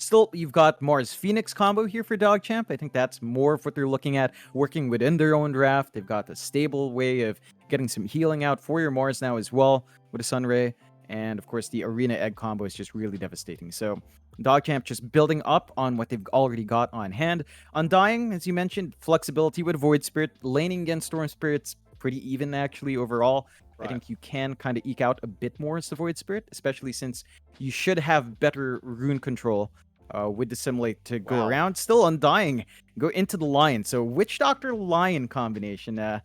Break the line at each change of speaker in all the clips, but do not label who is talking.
Still, you've got Mars Phoenix combo here for DogChamp. I think that's more of what they're looking at, working within their own draft. They've got a stable way of getting some healing out for your Mars now as well with a Sunray. And of course, the Arena Egg combo is just really devastating. So DogChamp just building up on what they've already got on hand. Undying, as you mentioned, flexibility with Void Spirit. Laning against Storm Spirit's pretty even actually overall. I think you can kind of eke out a bit more as the Void Spirit, especially since you should have better rune control with the Simulate to go around. Still Undying, go into the Lion. So Witch Doctor Lion combination.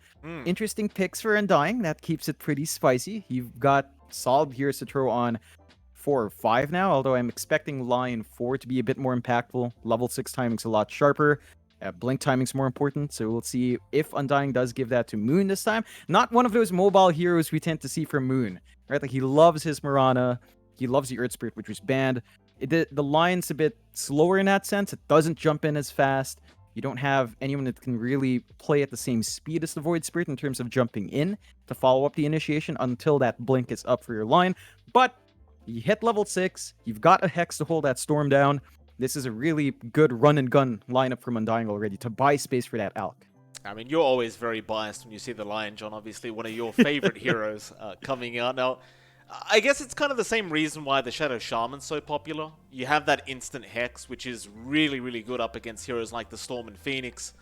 Interesting picks for Undying. That keeps it pretty spicy. You've got solid heroes to throw on 4 or 5 now, although I'm expecting Lion 4 to be a bit more impactful. Level 6 timing's a lot sharper. Blink timing's more important, so we'll see if Undying does give that to Moon this time. Not one of those mobile heroes we tend to see from Moon, right? Like, he loves his Mirana, he loves the Earth Spirit, which was banned. The Lion's a bit slower in that sense. It doesn't jump in as fast. You don't have anyone that can really play at the same speed as the Void Spirit in terms of jumping in to follow up the initiation until that blink is up for your Lion. But you hit level 6, you've got a Hex to hold that Storm down. This is a really good run-and-gun lineup from Undying already to buy space for that Alk.
I mean, you're always very biased when you see the Lion, John. Obviously, one of your favorite heroes coming out. Now, I guess it's kind of the same reason why the Shadow Shaman's so popular. You have that instant Hex, which is really, really good up against heroes like the Storm and Phoenix.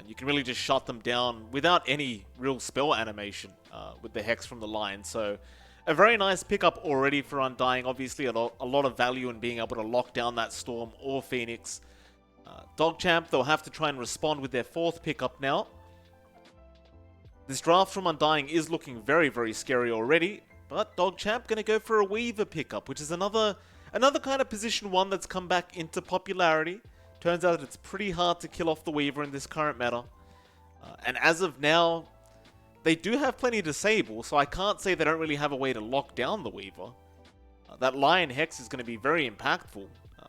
You can really just shut them down without any real spell animation with the Hex from the Lion. So, a very nice pickup already for Undying. Obviously, a lot of value in being able to lock down that Storm or Phoenix. DogChamp, they'll have to try and respond with their 4th pickup now. This draft from Undying is looking very, very scary already. But DogChamp going to go for a Weaver pickup, which is another kind of position 1 that's come back into popularity. Turns out that it's pretty hard to kill off the Weaver in this current meta. And as of now, they do have plenty to disable, so I can't say they don't really have a way to lock down the Weaver. That Lion Hex is going to be very impactful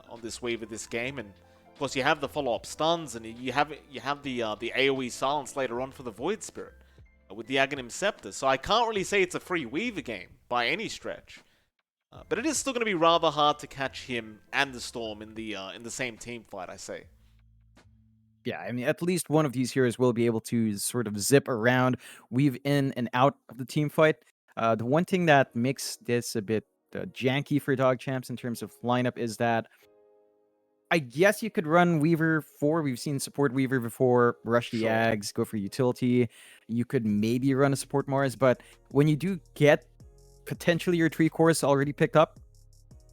on this Weaver this game, and of course you have the follow-up stuns, and you have the AoE silence later on for the Void Spirit with the Aghanim Scepter. So I can't really say it's a free Weaver game by any stretch, but it is still going to be rather hard to catch him and the Storm in the same team fight, I say.
Yeah, I mean, at least one of these heroes will be able to sort of zip around, weave in and out of the team fight. The one thing that makes this a bit janky for DogChamps in terms of lineup is that I guess you could run Weaver 4. We've seen support Weaver before, rush the Ags, go for utility. You could maybe run a support Mars, but when you do get potentially your 3 cores already picked up,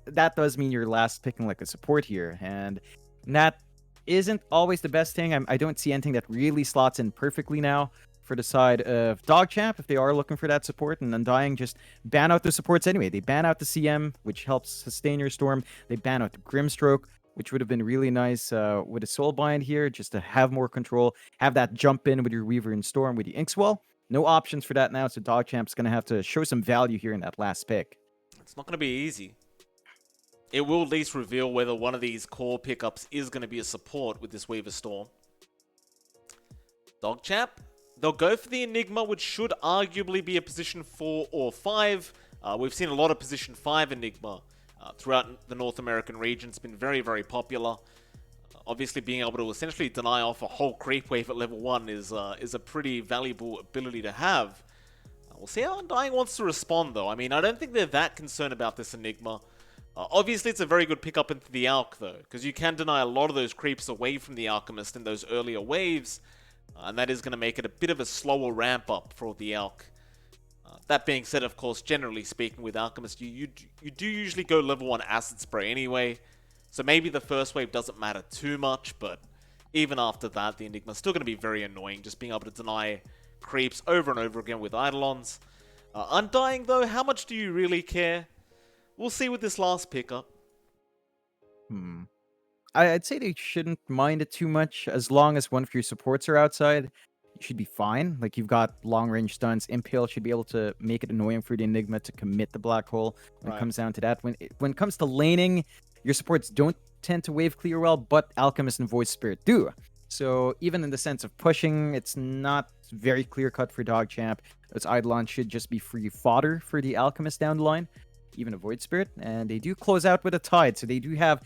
that does mean you're last picking like a support here, and that isn't always the best thing. I don't see anything that really slots in perfectly now for the side of DogChamp if they are looking for that support, and Undying just ban out the supports anyway. They ban out the CM, which helps sustain your Storm. They ban out the Grimstroke, which would have been really nice with a Soulbind here, just to have more control, have that jump in with your Weaver and Storm with the Inkswell. No options for that now, so DogChamp's going to have to show some value here in that last pick.
It's not going to be easy. It will at least reveal whether one of these core pickups is going to be a support with this Weaver Storm. DogChamp, they'll go for the Enigma, which should arguably be a position 4 or 5. We've seen a lot of position 5 Enigma throughout the North American region. It's been very, very popular. Obviously, being able to essentially deny off a whole creep wave at level 1 is a pretty valuable ability to have. We'll see how Undying wants to respond, though. I mean, I don't think they're that concerned about this Enigma. Obviously, it's a very good pickup into the Alk, though, because you can deny a lot of those creeps away from the Alchemist in those earlier waves, and that is going to make it a bit of a slower ramp-up for the Alk. That being said, of course, generally speaking, with Alchemist, you do usually go level 1 Acid Spray anyway, so maybe the first wave doesn't matter too much, but even after that, the Enigma's still going to be very annoying, just being able to deny creeps over and over again with Eidolons. Undying, though, how much do you really care? We'll see with this last pickup.
I'd say they shouldn't mind it too much. As long as one of your supports are outside, you should be fine. Like, you've got long-range stunts. Impale should be able to make it annoying for the Enigma to commit the Black Hole when it comes down to that. When it comes to laning, your supports don't tend to wave clear well, but Alchemist and Void Spirit do. So even in the sense of pushing, it's not very clear-cut for DogChamp. Those Eidolons should just be free fodder for the Alchemist down the line, even a Void Spirit. And they do close out with a Tide, so they do have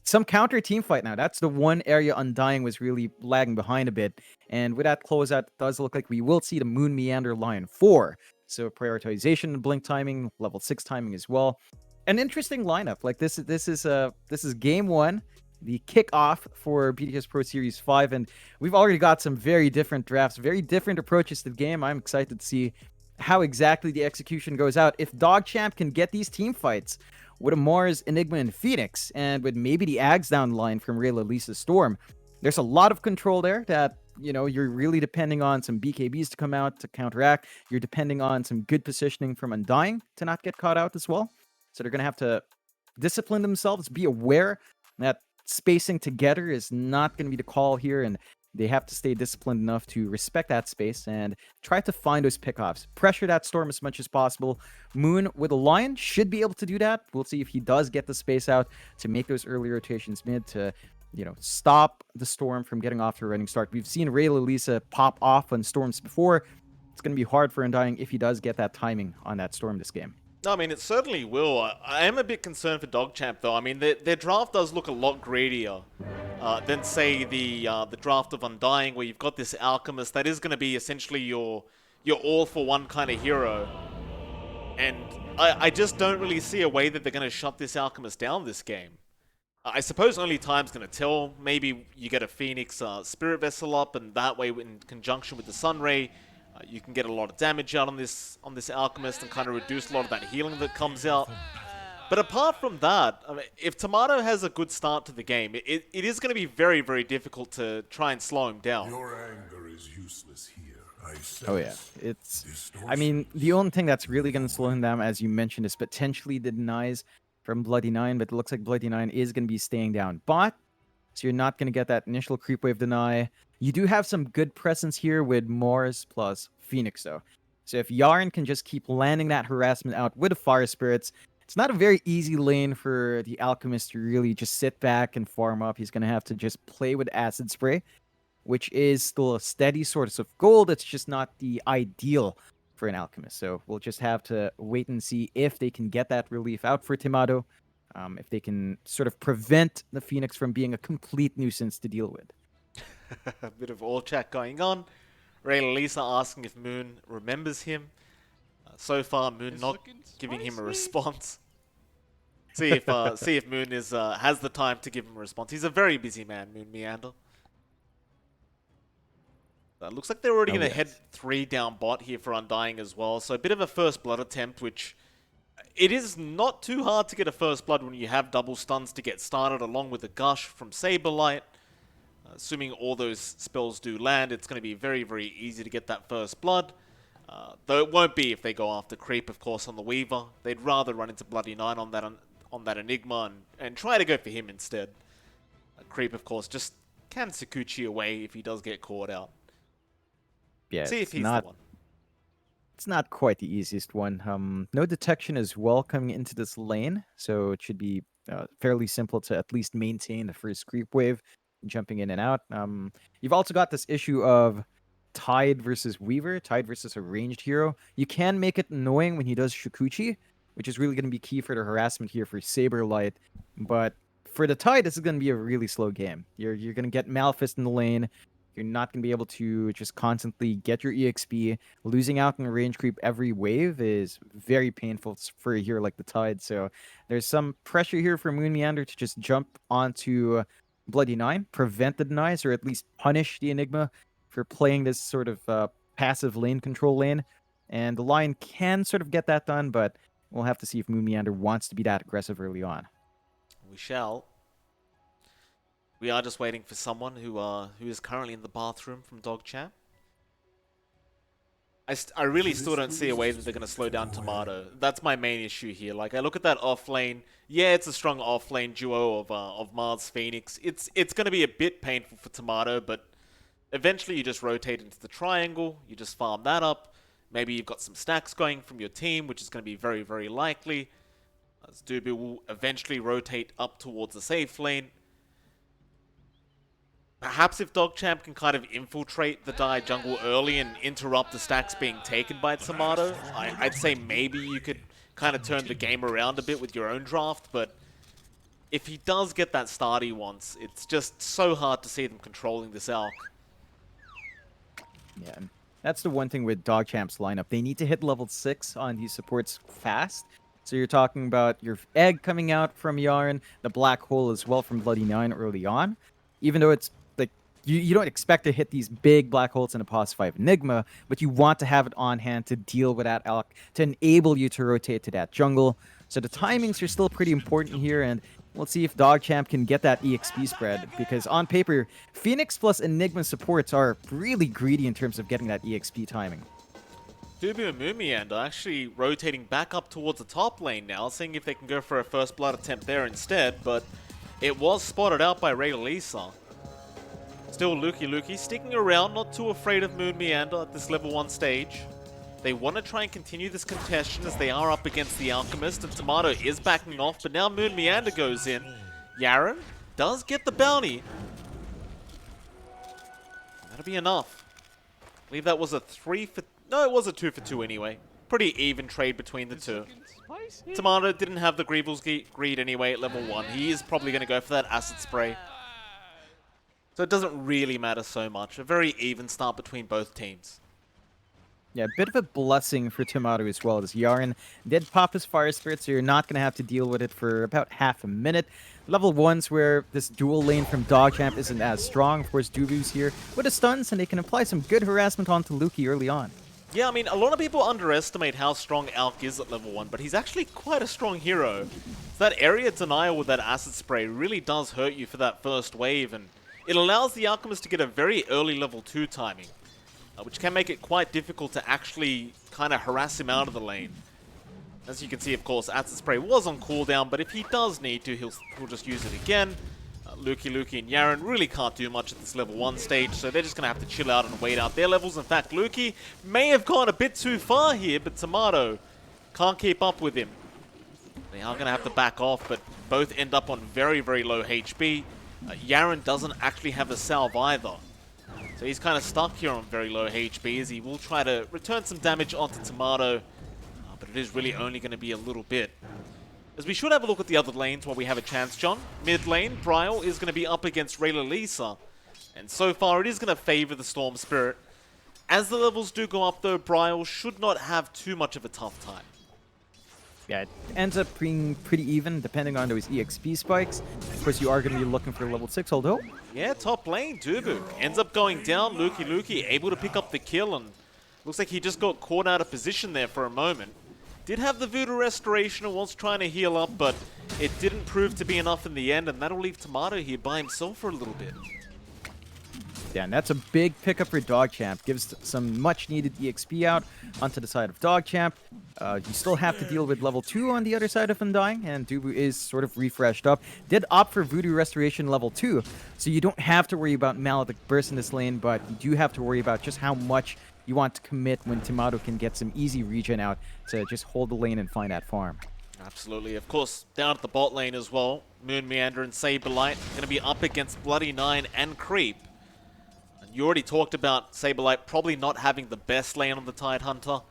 some counter team fight now. That's the one area Undying was really lagging behind a bit. And with that closeout, it does look like we will see the Moon Meander Lion 4. So prioritization and blink timing, level 6 timing as well. An interesting lineup. Like this is game 1, the kickoff for BTS Pro Series 5, and we've already got some very different drafts, very different approaches to the game. I'm excited to see how exactly the execution goes out. If DogChamp can get these team fights with a Mars, Enigma, and Phoenix, and with maybe the Ags down the line from Rayla, Lisa, Storm, there's a lot of control there that, you know, you're really depending on some BKBs to come out to counteract. You're depending on some good positioning from Undying to not get caught out as well. So they're going to have to discipline themselves, be aware that spacing together is not going to be the call here, and they have to stay disciplined enough to respect that space and try to find those pickoffs. Pressure that Storm as much as possible. Moon with a Lion should be able to do that. We'll see if he does get the space out to make those early rotations mid to, you know, stop the Storm from getting off to a running start. We've seen Rayla Lisa pop off on Storms before. It's going to be hard for Undying if he does get that timing on that Storm this game.
No, I mean, it certainly will. I am a bit concerned for DogChamp, though. I mean, their draft does look a lot greedier than, say, the draft of Undying, where you've got this Alchemist that is going to be essentially your all-for-one kind of hero. And I just don't really see a way that they're going to shut this Alchemist down this game. I suppose only time's going to tell. Maybe you get a Phoenix Spirit Vessel up, and that way, in conjunction with the Sunray, you can get a lot of damage out on this Alchemist and kind of reduce a lot of that healing that comes out. But apart from that, I mean, if Tomato has a good start to the game, it is going to be very, very difficult to try and slow him down.
Your anger is useless here.
Oh yeah, I mean, the only thing that's really going to slow him down, as you mentioned, is potentially the denies from Bloody Nine, but it looks like Bloody Nine is going to be staying down. But so you're not going to get that initial creep wave deny. You do have some good presence here with Mars plus Phoenix, though. So if Yarn can just keep landing that harassment out with the Fire Spirits, it's not a very easy lane for the Alchemist to really just sit back and farm up. He's going to have to just play with Acid Spray, which is still a steady source of gold. It's just not the ideal for an Alchemist. So we'll just have to wait and see if they can get that relief out for Timado, if they can sort of prevent the Phoenix from being a complete nuisance to deal with.
A bit of all chat going on. Rayla Lisa asking if Moon remembers him. So far, Moon not giving him a response. See if Moon has the time to give him a response. He's a very busy man, Moon Meander. Looks like they're already going to head 3 down bot here for Undying as well. So a bit of a first blood attempt, which it is not too hard to get a first blood when you have double stuns to get started, along with a gush from Saberlight. Assuming all those spells do land, it's going to be very, very easy to get that first blood. Though it won't be if they go after creep, of course, on the Weaver. They'd rather run into Bloody Nine on that Enigma and try to go for him instead. Creep, of course, just can Sakuchi away if he does get caught out.
Yeah,
see if he's the one.
It's not quite the easiest one. No detection as well coming into this lane, so it should be fairly simple to at least maintain the first creep wave, jumping in and out. You've also got this issue of Tide versus Weaver, Tide versus a ranged hero. You can make it annoying when he does Shikuchi, which is really going to be key for the harassment here for Saberlight. But for the Tide, this is going to be a really slow game. You're going to get Malphist in the lane. You're not going to be able to just constantly get your EXP. Losing out on a range creep every wave is very painful for a hero like the Tide. So there's some pressure here for Moon Meander to just jump onto Bloody Nine, prevent the denies, or at least punish the Enigma for playing this sort of passive lane control lane. And the Lion can sort of get that done, but we'll have to see if Moon Meander wants to be that aggressive early on.
We shall. We are just waiting for someone who is currently in the bathroom from DogChamp. I really still don't see a way that they're going to slow down Tomato. That's my main issue here. Like, I look at that off lane. Yeah, it's a strong off lane duo of Mars Phoenix. It's going to be a bit painful for Tomato, but eventually you just rotate into the triangle. You just farm that up. Maybe you've got some stacks going from your team, which is going to be very, very likely. As Dubu will eventually rotate up towards the safe lane. Perhaps if DogChamp can kind of infiltrate the Dire jungle early and interrupt the stacks being taken by Tomato, I'd say maybe you could kind of turn the game around a bit with your own draft, but if he does get that start he wants, it's just so hard to see them controlling this Alk.
Yeah, and that's the one thing with DogChamp's lineup. They need to hit level 6 on these supports fast. So you're talking about your egg coming out from Yarn, the black hole as well from Bloody Nine early on. Even though it's like you don't expect to hit these big black holes in a Pos 5 Enigma, but you want to have it on hand to deal with that Alk, to enable you to rotate to that jungle. So the timings are still pretty important here, and let's see if DogChamp can get that EXP spread, because on paper, Phoenix plus Enigma supports are really greedy in terms of getting that EXP timing.
Dubu and Moomiand are actually rotating back up towards the top lane now, seeing if they can go for a first blood attempt there instead, but it was spotted out by Ray Lisa. Still Lukey sticking around, not too afraid of Moon Meander at this level 1 stage. They want to try and continue this contention as they are up against the Alchemist, and Tomato is backing off, but now Moon Meander goes in. Yaren does get the bounty. That'll be enough. I believe that was a 3 for... No, it was a 2 for 2 anyway. Pretty even trade between the two. Tomato didn't have the Greevil's Greed anyway at level 1. He is probably going to go for that Acid Spray. So it doesn't really matter so much. A very even start between both teams.
Yeah, a bit of a blessing for Tomato as well, as Yaren did pop his Fire Spirit, so you're not going to have to deal with it for about half a minute. Level 1's where this dual lane from DogChamp isn't as strong. Of course, Dubu's here with the stuns, and they can apply some good harassment onto Luki early on.
Yeah, I mean, a lot of people underestimate how strong Alk is at level 1, but he's actually quite a strong hero. That area denial with that Acid Spray really does hurt you for that first wave, and it allows the Alchemist to get a very early level 2 timing, which can make it quite difficult to actually kind of harass him out of the lane. As you can see, of course, Acid Spray was on cooldown, but if he does need to, he'll just use it again. Luki and Yaren really can't do much at this level 1 stage, so they're just going to have to chill out and wait out their levels. In fact, Luki may have gone a bit too far here, but Tomato can't keep up with him. They are going to have to back off, but both end up on very, very low HP. Yaren doesn't actually have a salve either, so he's kind of stuck here on very low HP as he will try to return some damage onto Tomato, but it is really only going to be a little bit. As we should have a look at the other lanes while we have a chance, John. Mid lane, Bryle is going to be up against Rayla Lisa, and so far it is going to favor the Storm Spirit. As the levels do go up though, Bryle should not have too much of a tough time.
Yeah, it ends up being pretty even depending on those EXP spikes. Of course, you are going to be looking for level 6, although...
Yeah, top lane, Dubu ends up going down. Luki able to pick up the kill, and looks like he just got caught out of position there for a moment. Did have the Voodoo Restoration and was trying to heal up, but it didn't prove to be enough in the end, and that'll leave Tomato here by himself for a little bit.
Yeah, and that's a big pickup for DogChamp. Gives some much-needed EXP out onto the side of DogChamp. You still have to deal with level 2 on the other side of Undying, and Dubu is sort of refreshed up. Did opt for Voodoo Restoration level 2, so you don't have to worry about Maledict Burst in this lane, but you do have to worry about just how much you want to commit when Tomato can get some easy regen out to just hold the lane and find that farm.
Absolutely. Of course, down at the bot lane as well, Moon Meander and Saberlight going to be up against Bloody Nine and Creep. And you already talked about Saberlight probably not having the best lane on the Tidehunter.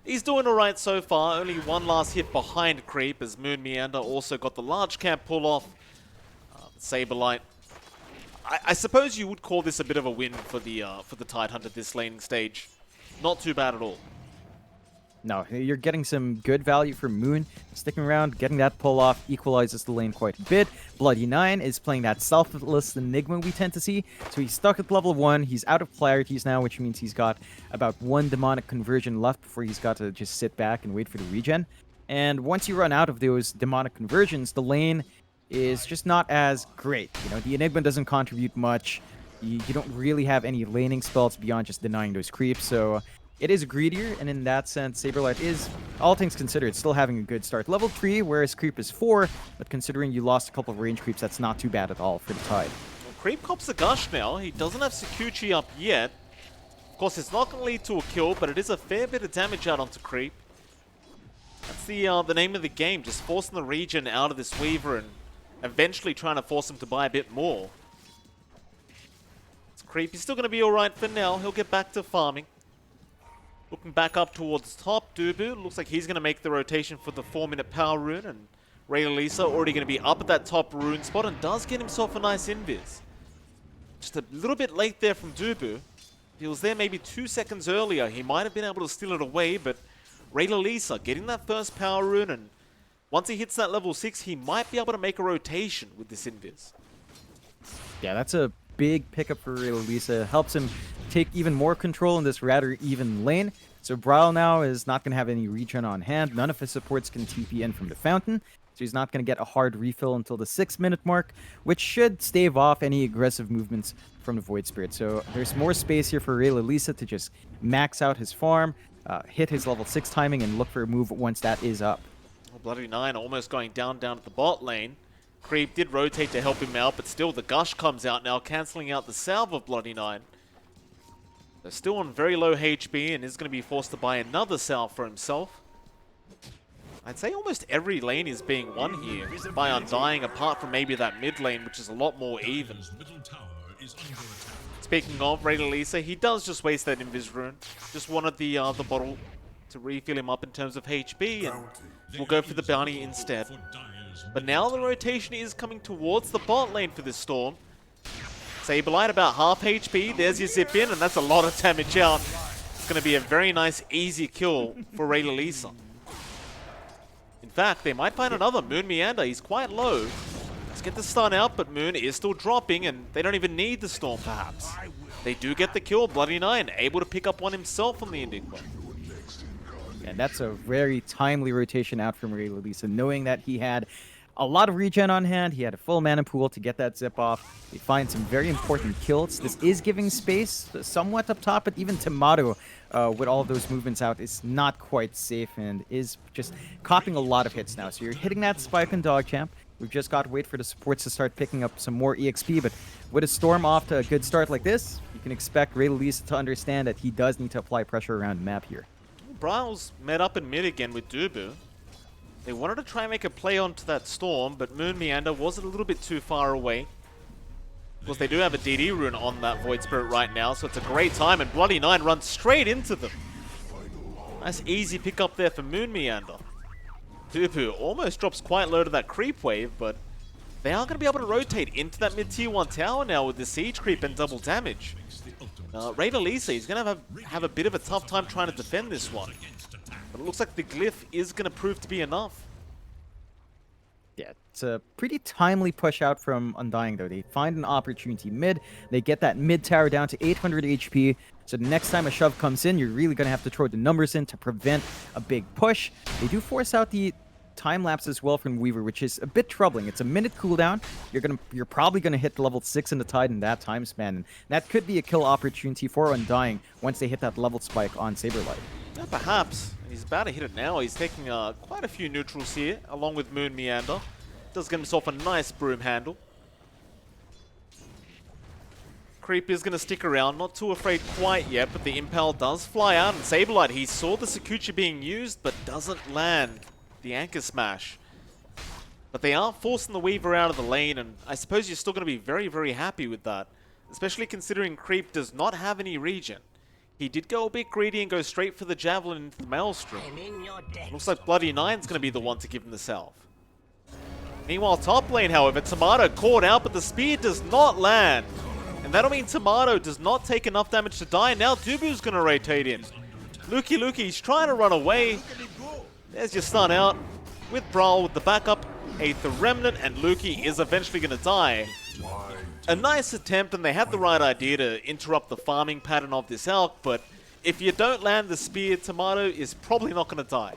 He's doing alright so far, only one last hit behind Creep as Moon Meander also got the large camp pull off. Saberlight, I suppose you would call this a bit of a win for the Tidehunter this laning stage. Not too bad at all.
No, you're getting some good value for Moon. Sticking around, getting that pull off equalizes the lane quite a bit. Bloody Nine is playing that selfless Enigma we tend to see. So he's stuck at level 1. He's out of clarities now, which means he's got about 1 demonic conversion left before he's got to just sit back and wait for the regen. And once you run out of those demonic conversions, the lane is just not as great. You know, the Enigma doesn't contribute much. You don't really have any laning spells beyond just denying those creeps, so it is greedier, and in that sense, Saberlight is, all things considered, still having a good start. Level 3, whereas creep is 4, but considering you lost a couple of range creeps, that's not too bad at all for the Tide.
Well, Creep cops the gush now. He doesn't have Sakuchi up yet. Of course, it's not going to lead to a kill, but it is a fair bit of damage out onto Creep. That's the name of the game, just forcing the regen out of this Weaver and eventually trying to force him to buy a bit more. It's Creep. He's still going to be alright for now. He'll get back to farming. Looking back up towards top, Dubu. Looks like he's going to make the rotation for the 4-minute power rune and Lisa already going to be up at that top rune spot and does get himself a nice invis. Just a little bit late there from Dubu. If he was there maybe 2 seconds earlier, he might have been able to steal it away, but Lisa getting that first power rune, and once he hits that level 6, he might be able to make a rotation with this invis.
Yeah, that's a big pickup for Lisa. Helps him take even more control in this rather even lane. So Brawl now is not going to have any regen on hand. None of his supports can TP in from the fountain. So he's not going to get a hard refill until the 6-minute mark, which should stave off any aggressive movements from the Void Spirit. So there's more space here for Lisa to just max out his farm, hit his level 6 timing, and look for a move once that is up.
Well, Bloody Nine almost going down at the bot lane. Creep did rotate to help him out, but still the Gush comes out now, cancelling out the salve of Bloody Nine. They're still on very low HP and is going to be forced to buy another salve for himself. I'd say almost every lane is being won here by Undying, apart from maybe that mid lane, which is a lot more even. Speaking of Lisa, he does just waste that Invis rune. Just wanted the bottle to refill him up in terms of HP, and we'll go for the bounty instead. But now the rotation is coming towards the bot lane for this Storm. Saberlight about half HP, there's your zip in, and that's a lot of damage out. It's going to be a very nice, easy kill for Lisa. In fact, they might find another. Moon Meander, he's quite low. Let's get the stun out, but Moon is still dropping, and they don't even need the Storm, perhaps. They do get the kill, Bloody Nine, able to pick up one himself on the Enigma.
And that's a very timely rotation out from Lisa, knowing that he had a lot of regen on hand. He had a full mana pool to get that zip off. They find some very important kills. This is giving space somewhat up top, but even Tomato, with all of those movements out, is not quite safe and is just copying a lot of hits now. So you're hitting that spike on DogChamp. We've just got to wait for the supports to start picking up some more EXP, but with a Storm off to a good start like this, you can expect Lisa to understand that he does need to apply pressure around the map here.
Browse met up in mid again with Dubu. They wanted to try and make a play onto that Storm, but Moon Meander was a little bit too far away. Of course, they do have a DD rune on that Void Spirit right now, so it's a great time, and Bloody Nine runs straight into them. Nice easy pick up there for Moon Meander. Dubu almost drops quite low to that creep wave, but they are going to be able to rotate into that mid-tier 1 tower now with the siege creep and double damage. Lisa, he's going to have a bit of a tough time trying to defend this one. But it looks like the glyph is going to prove to be enough.
Yeah, it's a pretty timely push out from Undying, though. They find an opportunity mid. They get that mid tower down to 800 HP. So the next time a shove comes in, you're really going to have to throw the numbers in to prevent a big push. They do force out the time lapse as well from Weaver, which is a bit troubling. It's a minute cooldown. You're probably going to hit level 6 in the Tide in that time span. And that could be a kill opportunity for Undying once they hit that level spike on Saberlight.
Yeah, perhaps. He's about to hit it now. He's taking quite a few neutrals here, along with Moon Meander. Does get himself a nice broom handle. Creep is going to stick around, not too afraid quite yet, but the Impel does fly out, and Saberlight, he saw the Sakuchi being used, but doesn't land the Anchor Smash. But they are forcing the Weaver out of the lane, and I suppose you're still going to be very, very happy with that, especially considering Creep does not have any regen. He did go a bit greedy and go straight for the Javelin into the Maelstrom. Looks like Bloody Nine's going to be the one to give him the salve. Meanwhile, top lane, however, Tomato caught out, but the spear does not land. And that'll mean Tomato does not take enough damage to die. Now Dubu's going to rotate in. Luki's trying to run away. There's your stun out. With Brawl with the backup, Aether Remnant, and Luki is eventually going to die. A nice attempt, and they had the right idea to interrupt the farming pattern of this elk, but if you don't land the spear, Tomato is probably not going to die.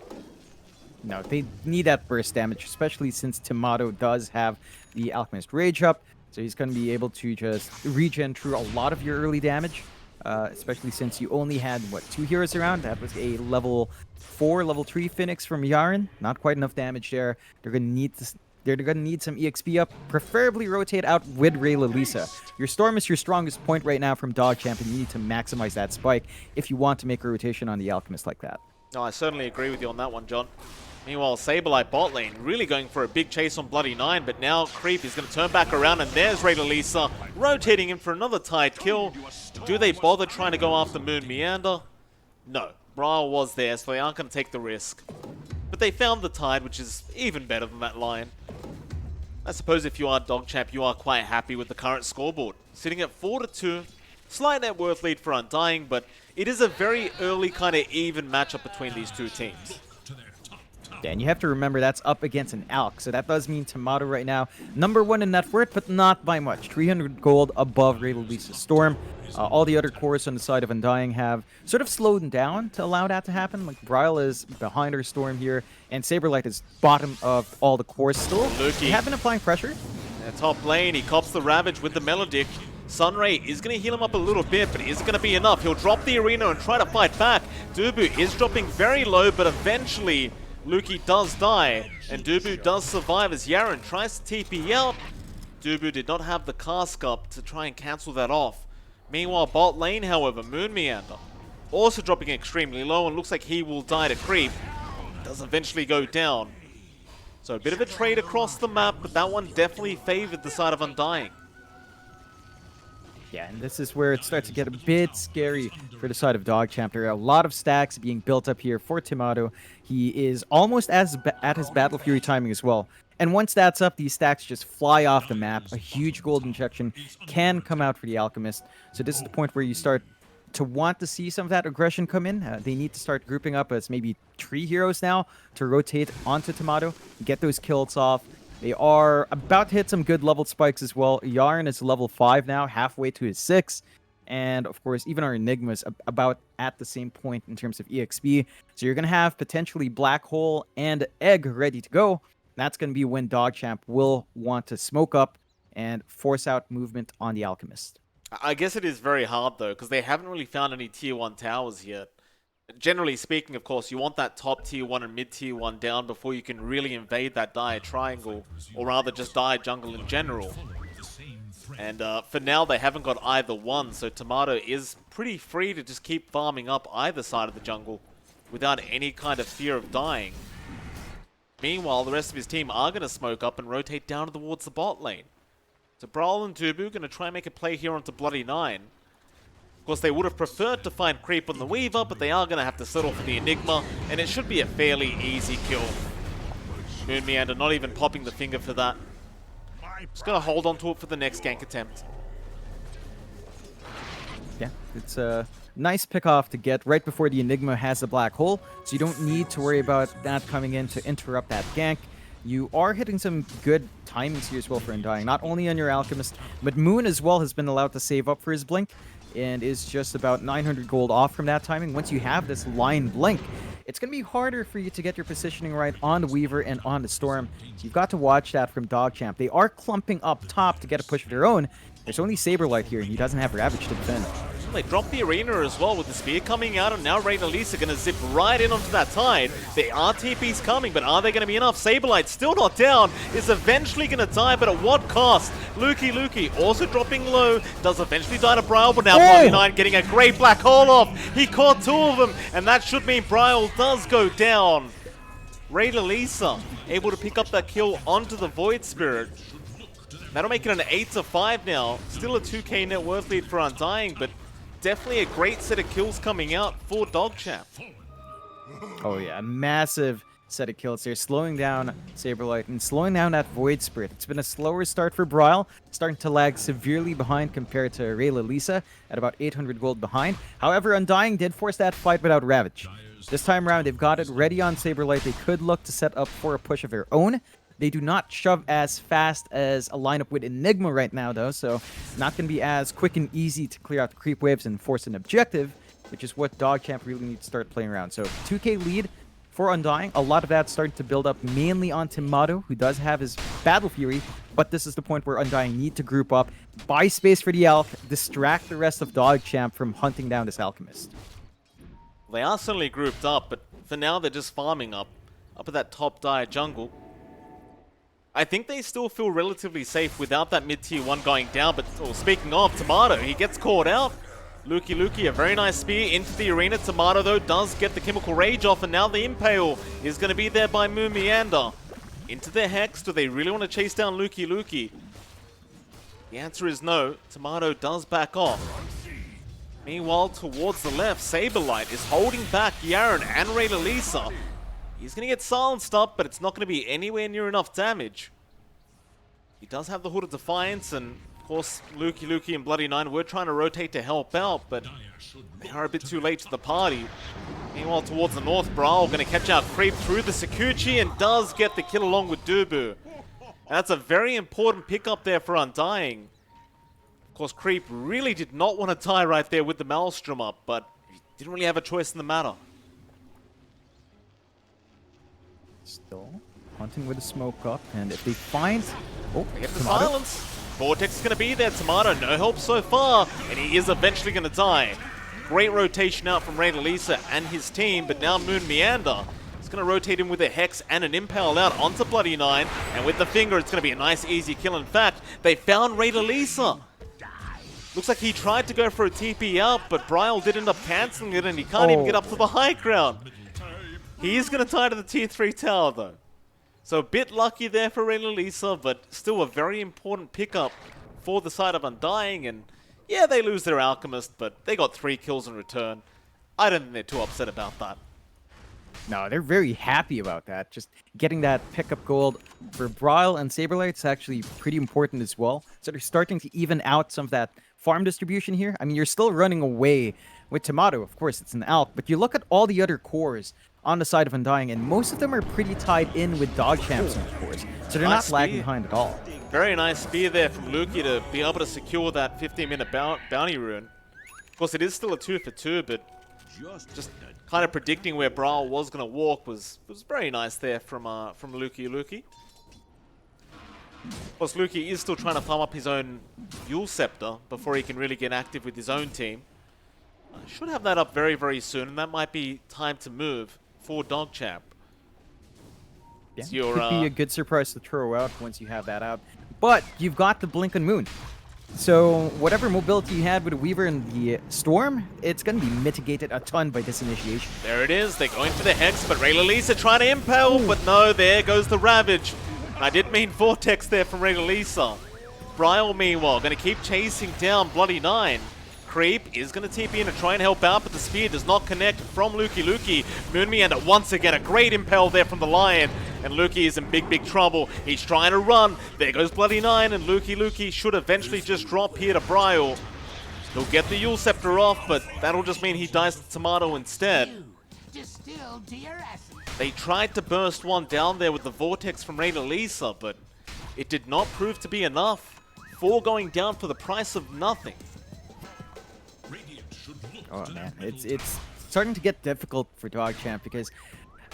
No, they need that burst damage, especially since Tomato does have the Alchemist Rage up, so he's going to be able to just regen through a lot of your early damage, especially since you only had, what, 2 heroes around? That was a level 4, level 3 Phoenix from Yaren. Not quite enough damage there. They're going to need this. They're going to need some EXP up, preferably rotate out with Lisa. Your Storm is your strongest point right now from DogChamp, and you need to maximize that spike if you want to make a rotation on the Alchemist like that.
No, I certainly agree with you on that one, John. Meanwhile, Saberlight bot lane really going for a big chase on Bloody Nine, but now Creep is going to turn back around, and there's Lisa rotating in for another Tide kill. Do they bother trying to go after Moon Meander? No. Brawl was there, so they aren't going to take the risk. but they found the tide, which is even better than that line. I suppose if you are DogChamp, you are quite happy with the current scoreboard. Sitting at 4-2, slight net worth lead for Undying, but it is a very early kind of even matchup between these two teams.
Yeah, and you have to remember that's up against an Alk, so that does mean Tomato right now, #1 in net worth, but not by much. 300 gold above Rayleigh Storm. All the other cores on the side of Undying have sort of slowed down to allow that to happen. Like, Bryle is behind her Storm here, and Saberlight is bottom of all the cores still. They have been applying pressure.
Top lane, he cops the Ravage with the Melodic. Sunray is going to heal him up a little bit, but is it going to be enough? He'll drop the arena and try to fight back. Dubu is dropping very low, but eventually Luki does die, and Dubu does survive as Yaren tries to TP out. Dubu did not have the cask up to try and cancel that off. Meanwhile, bot lane, however, Moon Meander also dropping extremely low, and looks like he will die to creep. Does eventually go down. So a bit of a trade across the map, but that one definitely favored the side of Undying.
Yeah, and this is where it starts to get a bit scary for the side of DogChamp. There are a lot of stacks being built up here for Tomato. He is almost at his Battle Fury timing as well. And once that's up, these stacks just fly off the map. A huge gold injection can come out for the Alchemist. So this is the point where you start to want to see some of that aggression come in. They need to start grouping up as maybe 3 heroes now to rotate onto Tomato, get those kills off. They are about to hit some good level spikes as well. Yarn is level 5 now, halfway to his 6. And of course, even our Enigma is about at the same point in terms of EXP. So you're going to have potentially Black Hole and Egg ready to go. That's going to be when DogChamp will want to smoke up and force out movement on the Alchemist.
I guess it is very hard though, because they haven't really found any tier 1 towers yet. Generally speaking, of course, you want that top tier 1 and mid tier 1 down before you can really invade that dire triangle, or rather just dire jungle in general. And for now, they haven't got either one, so Tomato is pretty free to just keep farming up either side of the jungle without any kind of fear of dying. Meanwhile, the rest of his team are going to smoke up and rotate down towards the bot lane. So Brawl and Dubu going to try and make a play here onto Bloody 9. Of course, they would have preferred to find creep on the Weaver, but they are going to have to settle for the Enigma, and it should be a fairly easy kill. Moon Meander not even popping the finger for that. Just going to hold on to it for the next gank attempt.
Yeah, it's a nice pick-off to get right before the Enigma has the Black Hole, so you don't need to worry about that coming in to interrupt that gank. You are hitting some good timings here as well for Undying, not only on your Alchemist, but Moon as well has been allowed to save up for his Blink, and is just about 900 gold off from that timing. Once you have this line Blink, it's going to be harder for you to get your positioning right on the Weaver and on the Storm. So you've got to watch that from DogChamp. They are clumping up top to get a push of their own. There's only Saberlight here, and he doesn't have Ravage to defend.
They drop the arena as well with the spear coming out, and now Rayleigh are going to zip right in onto that tide. There are TPs coming, but are they going to be enough? Saberlight still not down, is eventually going to die, but at what cost? Luki also dropping low, does eventually die to Bryle, but now Bloody 9 getting a great Black Hole off. He caught 2 of them, and that should mean Bryle does go down. Rayleigh able to pick up that kill onto the Void Spirit. That'll make it an 8-5 now. Still a 2k net worth lead for Undying, but definitely a great set of kills coming out for DogChamp.
Oh yeah, a massive set of kills there, slowing down Saberlight and slowing down that Void Spirit. It's been a slower start for Bryle, starting to lag severely behind compared to Rayleigh at about 800 gold behind. However, Undying did force that fight without Ravage. This time around, they've got it ready on Saberlight. They could look to set up for a push of their own. They do not shove as fast as a lineup with Enigma right now, though, so not going to be as quick and easy to clear out the creep waves and force an objective, which is what DogChamp really needs to start playing around. So 2k lead for Undying. A lot of that starting to build up mainly on Tomato, who does have his Battle Fury, but this is the point where Undying need to group up, buy space for the Alch, distract the rest of DogChamp from hunting down this Alchemist.
They are certainly grouped up, but for now they're just farming up at that top dire jungle. I think they still feel relatively safe without that mid-tier 1 going down, but speaking of, Tomato, he gets caught out. Luki, a very nice spear into the arena. Tomato, though, does get the Chemical Rage off, and now the Impale is going to be there by Moon Meander. Into their Hex, do they really want to chase down Luki? The answer is no. Tomato does back off. Meanwhile, towards the left, Saberlight is holding back Yaren and Rayleigh. He's going to get silenced up, but it's not going to be anywhere near enough damage. He does have the Hood of Defiance, and of course, Lukey and Bloody Nine were trying to rotate to help out, but they are a bit too late to the party. Meanwhile, towards the north, Brawl going to catch out Creep through the Sakuchi and does get the kill along with Dubu. And that's a very important pickup there for Undying. Of course, Creep really did not want to die right there with the Maelstrom up, but he didn't really have a choice in the matter.
Still hunting with the smoke up, and if they find... Oh,
They get the
Tomato.
silence. Vortex is going to be there. Tomato, no help so far, and he is eventually going to die. Great rotation out from Ray Lisa and his team, but now Moon Meander is going to rotate him with a Hex and an Impale out onto Bloody Nine, and with the finger, it's going to be a nice, easy kill. In fact, they found Ray Lisa. Looks like he tried to go for a TP out, but Bryle did end up cancelling it, and he can't even get up to the high ground. He is going to tie to the tier 3 tower, though. So a bit lucky there for Ray Lisa, but still a very important pickup for the side of Undying. And yeah, they lose their Alchemist, but they got 3 kills in return. I don't think they're too upset about that.
No, they're very happy about that. Just getting that pickup gold for Bryle and Saberlight is actually pretty important as well. So they're starting to even out some of that farm distribution here. I mean, you're still running away with Tomato. Of course, it's an Alk, but you look at all the other cores on the side of Undying, and most of them are pretty tied in with DogChamps on the cores. So they're not lagging behind at all.
Very nice spear there from Lukey to be able to secure that 15-minute bounty rune. Of course, it is still a 2 for 2, but just kind of predicting where Brawl was going to walk was very nice there from Lukey. Of course, Lukey is still trying to farm up his own Yule Scepter before he can really get active with his own team. Should have that up very, very soon, and that might be time to move for DogChamp.
Yeah,
Your,
could be a good surprise to throw out once you have that out. But you've got the Blink on Moon. So whatever mobility you had with the Weaver and the Storm, it's going to be mitigated a ton by this initiation.
There it is. They're going for the Hex, but Ray Lisa trying to impale, but no, there goes the Ravage. I did mean Vortex there from Ray Lisa. Bryle, meanwhile, going to keep chasing down Bloody Nine. Creep is going to TP in and try and help out, but the spear does not connect from Lukey. Moon Meander once again, a great impale there from the Lion, and Lukey is in big, big trouble. He's trying to run. There goes Bloody Nine, and Lukey should eventually just drop here to Bryle. He'll get the Yule Scepter off, but that'll just mean he dies to Tomato instead. They tried to burst one down there with the Vortex from Ray Lisa, but it did not prove to be enough. 4 going down for the price of nothing.
Oh man, it's starting to get difficult for DogChamp because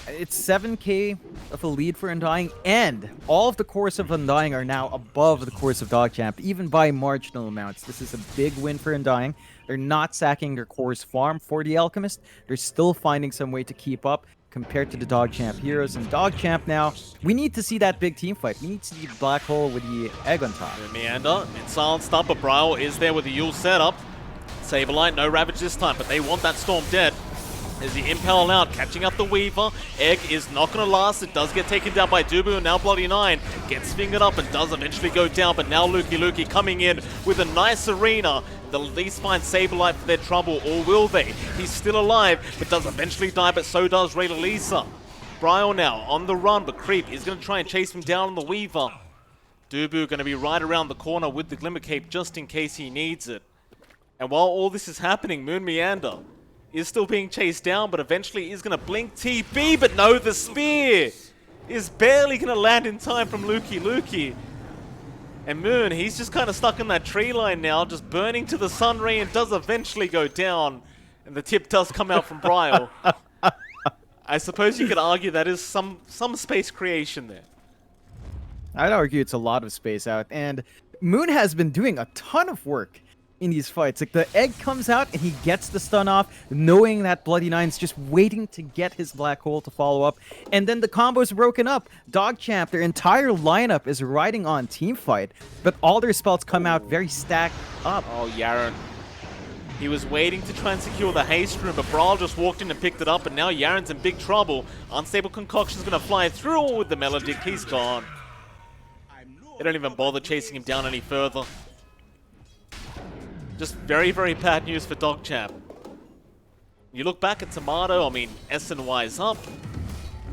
it's 7k of a lead for Undying, and all of the cores of Undying are now above the cores of DogChamp, even by marginal amounts. This is a big win for Undying. They're not sacking their cores farm for the Alchemist. They're still finding some way to keep up compared to the DogChamp heroes. And DogChamp now, we need to see that big team fight. We need to see the Black Hole with the egg on top.
Meander in silenced up, but Bryle is there with the Yule setup. Saberlight, no Ravage this time, but they want that Storm dead. There's the Impale out, catching up the Weaver. Egg is not going to last. It does get taken down by Dubu, and now Bloody Nine gets fingered up and does eventually go down, but now Lukey coming in with a nice arena. The least find Saberlight for their trouble, or will they? He's still alive, but does eventually die, but so does Ray Lisa. Bryle now on the run, but Creep is going to try and chase him down on the Weaver. Dubu going to be right around the corner with the Glimmer Cape just in case he needs it. And while all this is happening, Moon Meander is still being chased down, but eventually is going to blink TP, but no, the spear is barely going to land in time from Lukey. And Moon, he's just kind of stuck in that tree line now, just burning to the sun ray, and does eventually go down. And the tip does come out from Bryle. I suppose you could argue that is some space creation there.
I'd argue it's a lot of space out, and Moon has been doing a ton of work in these fights. Like, the egg comes out and he gets the stun off, knowing that Bloody Nine's just waiting to get his black hole to follow up, and then the combo's broken up. DogChamp, their entire lineup is riding on teamfight, but all their spells come out very stacked up.
Oh, Yaren. He was waiting to try and secure the haste room, but Brawl just walked in and picked it up, and now Yaren's in big trouble. Unstable Concoction's gonna fly through with the Melodic. He's gone. They don't even bother chasing him down any further. Just very, very bad news for DogChamp. You look back at Tomato, I mean, SNY's up.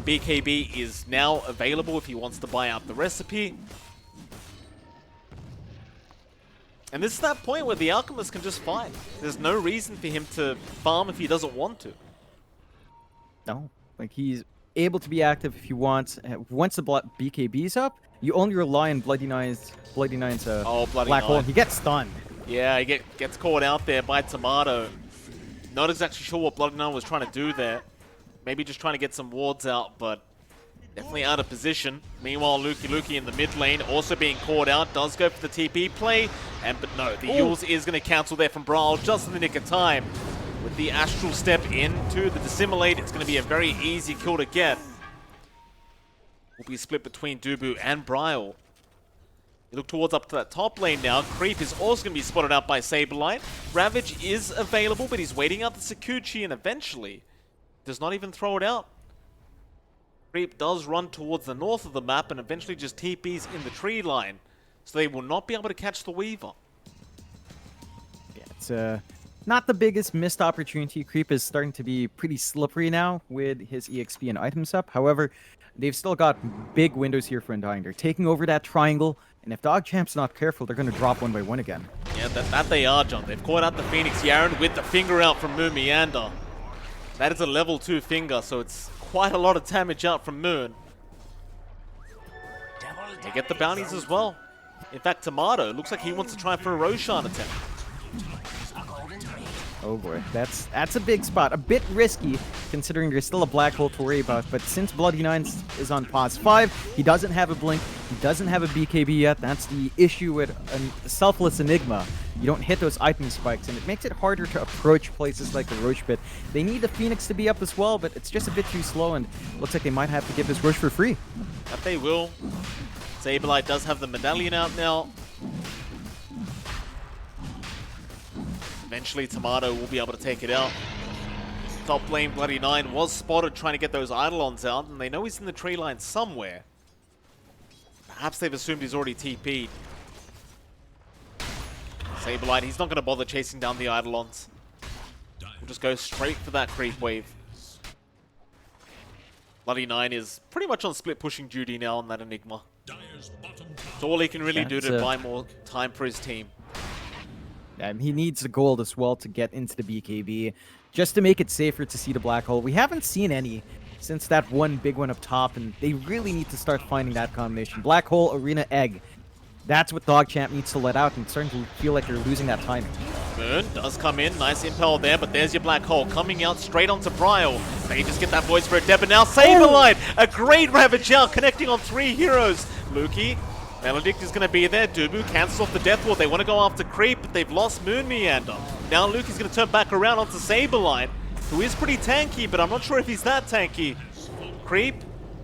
BKB is now available if he wants to buy out the recipe. And this is that point where the Alchemist can just fight. There's no reason for him to farm if he doesn't want to.
No, like he's able to be active if he wants. Once the BKB's up, you only rely on Bloody Nine's
Bloody
Black Hole, and he gets stunned.
Yeah, he gets caught out there by Tomato. Not exactly sure what Bloody Nine was trying to do there. Maybe just trying to get some wards out, but definitely out of position. Meanwhile, Lukey in the mid lane also being caught out. Does go for the TP play, but no, the Yules is going to cancel there from Brawl just in the nick of time. With the Astral Step into the Dissimulate, it's going to be a very easy kill to get. Will be split between Dubu and Bryle. You look towards up to that top lane now. Creep is also going to be spotted out by Saberlight. Ravage is available, but he's waiting out the Sakuchi and eventually does not even throw it out. Creep does run towards the north of the map and eventually just TPs in the tree line. So they will not be able to catch the Weaver.
Yeah, it's not the biggest missed opportunity. Creep is starting to be pretty slippery now with his EXP and items up. However, they've still got big windows here for Undying. They're taking over that triangle, and if DogChamp's not careful, they're going to drop one by one again.
Yeah, that they are, John. They've caught out the Phoenix Yaren with the finger out from Moon Meander. That is a level 2 finger, so it's quite a lot of damage out from Moon. They get the bounties as well. In fact, Tomato looks like he wants to try for a Roshan attempt.
Oh boy, that's a big spot. A bit risky, considering there's still a Black Hole to worry about. But since Bloody Nine is on pause 5, he doesn't have a Blink, he doesn't have a BKB yet. That's the issue with a Selfless Enigma. You don't hit those item spikes, and it makes it harder to approach places like the Roche Pit. They need the Phoenix to be up as well, but it's just a bit too slow, and looks like they might have to give this Roche for free.
That they will. Saberlight does have the medallion out now. Eventually, Tomato will be able to take it out. Top lane Bloody Nine was spotted trying to get those Eidolons out, and they know he's in the tree line somewhere. Perhaps they've assumed he's already TP'd. Saberlight, he's not going to bother chasing down the Eidolons. We'll just go straight for that creep wave. Bloody Nine is pretty much on split pushing duty now on that Enigma. It's all he can really do to buy more time for his team.
He needs the gold as well to get into the BKB, just to make it safer to see the Black Hole. We haven't seen any since that one big one up top, and they really need to start finding that combination. Black Hole, Arena, Egg. That's what DogChamp needs to let out, and it's starting to feel like they're losing that timing.
Moon does come in, nice impel there, but there's your Black Hole coming out straight onto Bryle. They just get that voice for a deb, and now Saberlight, a great Ravage out, connecting on 3 heroes. Lukey, Maledict is going to be there. Dubu cancels off the Death Ward. They want to go after Creep, but they've lost Moon Meander. Now Luke is going to turn back around onto Saberlight, who is pretty tanky, but I'm not sure if he's that tanky. Creep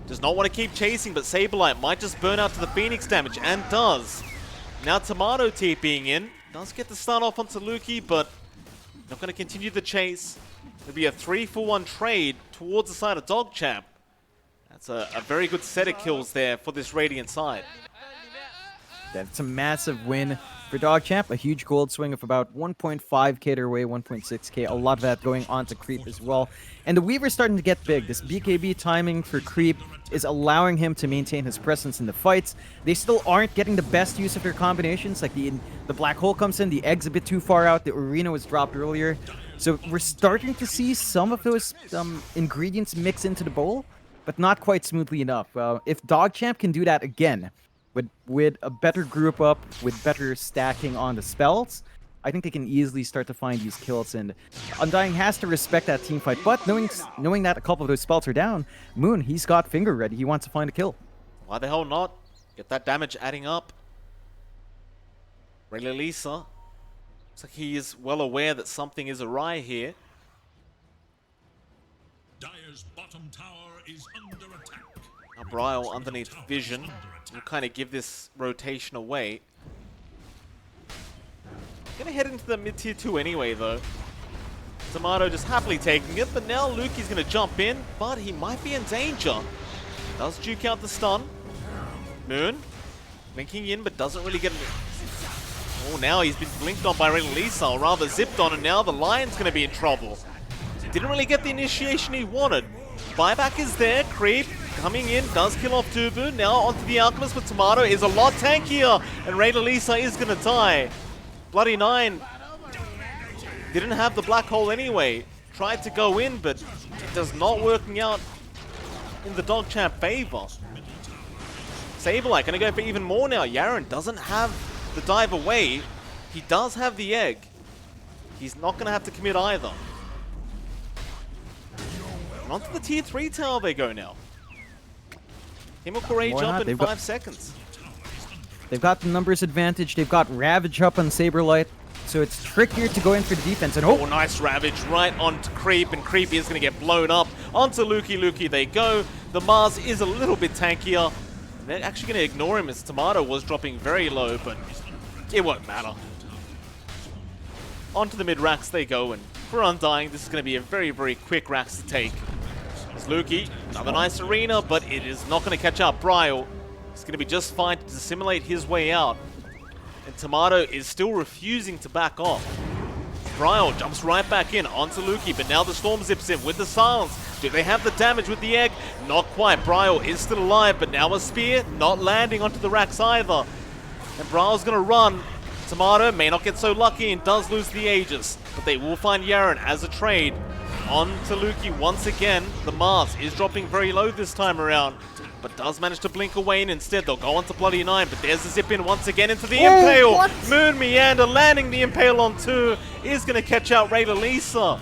does not want to keep chasing, but Saberlight might just burn out to the Phoenix damage, and does. Now Tomato TPing in. Does get the start off onto Lukey, but not going to continue the chase. It'll be a 3-for-1 trade towards the side of DogChamp. That's a very good set of kills there for this Radiant side.
That's a massive win for DogChamp. A huge gold swing of about 1.5k their way, 1.6k. A lot of that going on to Creep as well. And the Weaver's starting to get big. This BKB timing for Creep is allowing him to maintain his presence in the fights. They still aren't getting the best use of their combinations. Like the Black Hole comes in, the Egg's a bit too far out, the Arena was dropped earlier. So we're starting to see some of those ingredients mix into the bowl, but not quite smoothly enough. If DogChamp can do that again, with a better group up, with better stacking on the spells, I think they can easily start to find these kills. And Undying has to respect that team fight, but knowing that a couple of those spells are down, Moon, he's got finger ready. He wants to find a kill.
Why the hell not? Get that damage adding up. Ray Lisa looks like he is well aware that something is awry here.
Dire's bottom tower is under attack.
Now Bryle underneath vision will kind of give this rotation away. Gonna head into the mid-tier 2 anyway, though. Tomato just happily taking it, but now Lukey's gonna jump in, but he might be in danger. Does juke out the stun. Moon blinking in, but doesn't really get... Oh, now he's been blinked on by Lisa, or rather zipped on, and now the Lion's gonna be in trouble. Didn't really get the initiation he wanted. Buyback is there. Creep coming in, does kill off Dubu. Now onto the Alchemist, but Tomato is a lot tankier, and Raider Lisa is going to die. Bloody Nine didn't have the black hole anyway. Tried to go in, but it does not working out in the DogChamp favor. Sableye going to go for even more now. Yaren doesn't have the dive away. He does have the egg. He's not going to have to commit either. And onto the tier 3 tower they go now. Chemical Rage up in 5 seconds.
They've got the numbers advantage. They've got Ravage up on Saberlight. So it's trickier to go in for the defense. And
oh, nice Ravage right onto Creep. And Creep is going to get blown up. Onto Lukey they go. The Mars is a little bit tankier. They're actually going to ignore him as Tomato was dropping very low, but it won't matter. Onto the mid-racks they go, and for Undying, this is going to be a very, very quick racks to take. As Lukey, another nice arena, but it is not going to catch up. Bryle is going to be just fine to dissimulate his way out. And Tomato is still refusing to back off. Bryle jumps right back in onto Lukey, but now the Storm zips in with the silence. Do they have the damage with the egg? Not quite. Bryle is still alive, but now a spear not landing onto the racks either. And Bryle's going to run. Tomato may not get so lucky and does lose the Aegis, but they will find Yaren as a trade. On to Lukey once again. The Mars is dropping very low this time around, but does manage to blink away, and instead they'll go on to Bloody Nine, but there's the zip in once again into the Impale.
What?
Moon Meander landing the Impale on 2 is going to catch out Raider Lisa.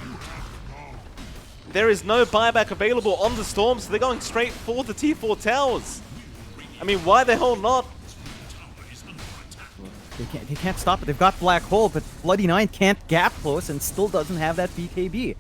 There is no buyback available on the Storm, so they're going straight for the T4 towers. I mean, why the hell not?
They can't stop it. They've got Black Hole, but Bloody Nine can't gap close and still doesn't have that BKB.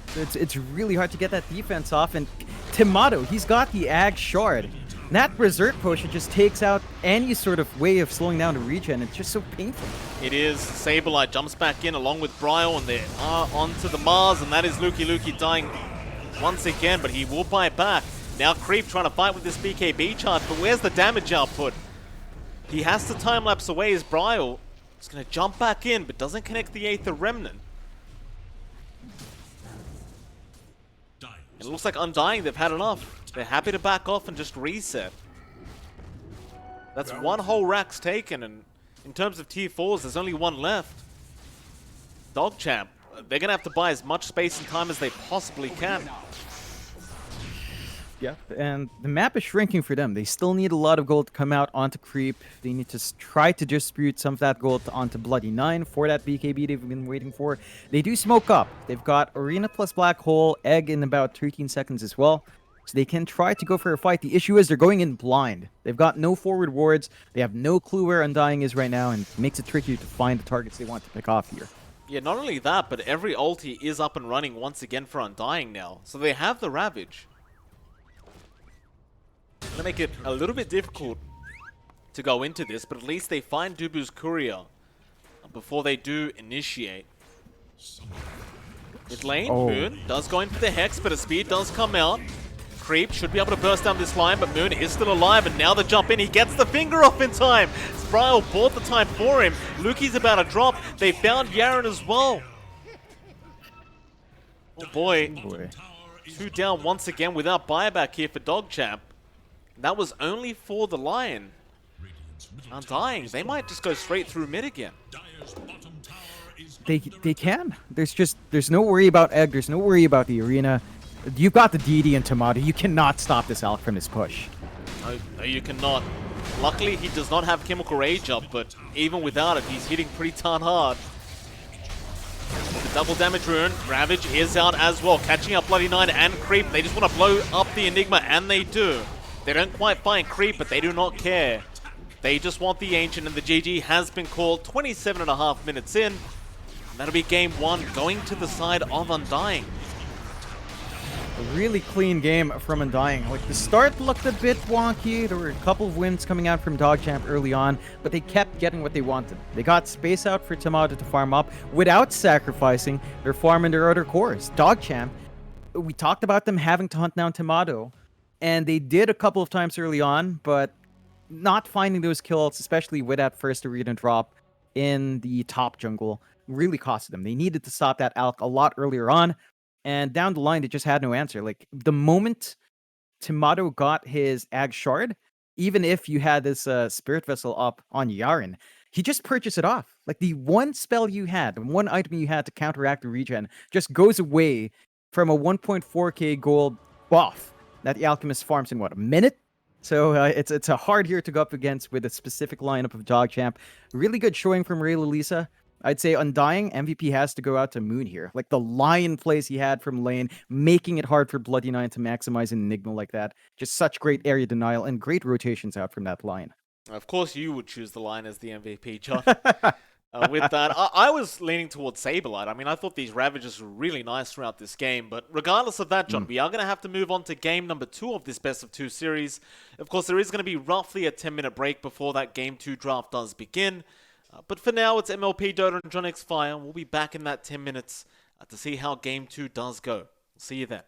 So it's really hard to get that defense off. And Tomato, he's got the Ag Shard. And that Berserk Potion just takes out any sort of way of slowing down the regen. It's just so painful.
It is. Sableye jumps back in along with Bryle, and they are onto the Mars, and that is Lukey dying once again, but he will buy back. Now Creep trying to fight with this BKB charge, but where's the damage output? He has to time-lapse away as Bryle is going to jump back in, but doesn't connect the Aether Remnant. It looks like Undying, they've had enough. They're happy to back off and just reset. That's one whole rack's taken, and in terms of tier 4s, there's only one left. DogChamp, they're going to have to buy as much space and time as they possibly can.
Yeah, and the map is shrinking for them. They still need a lot of gold to come out onto Creep. They need to try to distribute some of that gold onto Bloody Nine for that BKB they've been waiting for. They do smoke up. They've got Arena plus Black Hole, Egg in about 13 seconds as well. So they can try to go for a fight. The issue is they're going in blind. They've got no forward wards. They have no clue where Undying is right now, and it makes it tricky to find the targets they want to pick off here.
Yeah, not only that, but every ulti is up and running once again for Undying now. So they have the Ravage. Gonna make it a little bit difficult to go into this, but at least they find Dubu's courier before they do initiate. Mid lane, Moon does go in for the Hex, but a spear does come out. Creep should be able to burst down this line, but Moon is still alive, and now the jump in, he gets the finger off in time. Spryle bought the time for him. Lukey's about to drop. They found Yaren as well. Oh boy. 2 down once again without buyback here for DogChamp. That was only for the Lion. Undying, they might just go straight through mid again.
They can. There's no worry about Egg. There's no worry about the arena. You've got the DD and Tomato. You cannot stop this Alc from his push.
No, you cannot. Luckily, he does not have Chemical Rage up, but even without it, he's hitting pretty darn hard. The double damage rune, Ravage is out as well, catching up Bloody Nine and Creep. They just want to blow up the Enigma, and they do. They don't quite find Creep, but they do not care. They just want the Ancient, and the GG has been called 27.5 minutes in. And that'll be game 1 going to the side of Undying.
A really clean game from Undying. Like, the start looked a bit wonky. There were a couple of wins coming out from DogChamp early on, but they kept getting what they wanted. They got space out for Tomato to farm up without sacrificing their farm and their other cores. DogChamp, we talked about them having to hunt down Tomato, and they did a couple of times early on, but not finding those kills, especially with that first arena drop in the top jungle, really costed them. They needed to stop that Alc a lot earlier on, and down the line, they just had no answer. Like, the moment Timado got his Ag Shard, even if you had this Spirit Vessel up on Yaren, he just purchased it off. Like the one spell you had, the one item you had to counteract the regen, just goes away from a 1.4k gold buff that the Alchemist farms in what, a minute? So it's a hard hero to go up against with a specific lineup of DogChamp. Really good showing from Ray Lalisa. I'd say Undying, MVP has to go out to Moon here. Like the lion plays he had from lane, making it hard for Bloody Nine to maximize an Enigma like that. Just such great area denial and great rotations out from that line.
Of course, you would choose the line as the MVP, John. With that, I was leaning towards Saberlight. I mean, I thought these Ravagers were really nice throughout this game, but regardless of that, John, we are going to have to move on to game number 2 of this best of 2 series. Of course, there is going to be roughly a 10-minute break before that game 2 draft does begin. But for now, it's MLP Dota and JohnXFire. We'll be back in that 10 minutes to see how game 2 does go. See you then.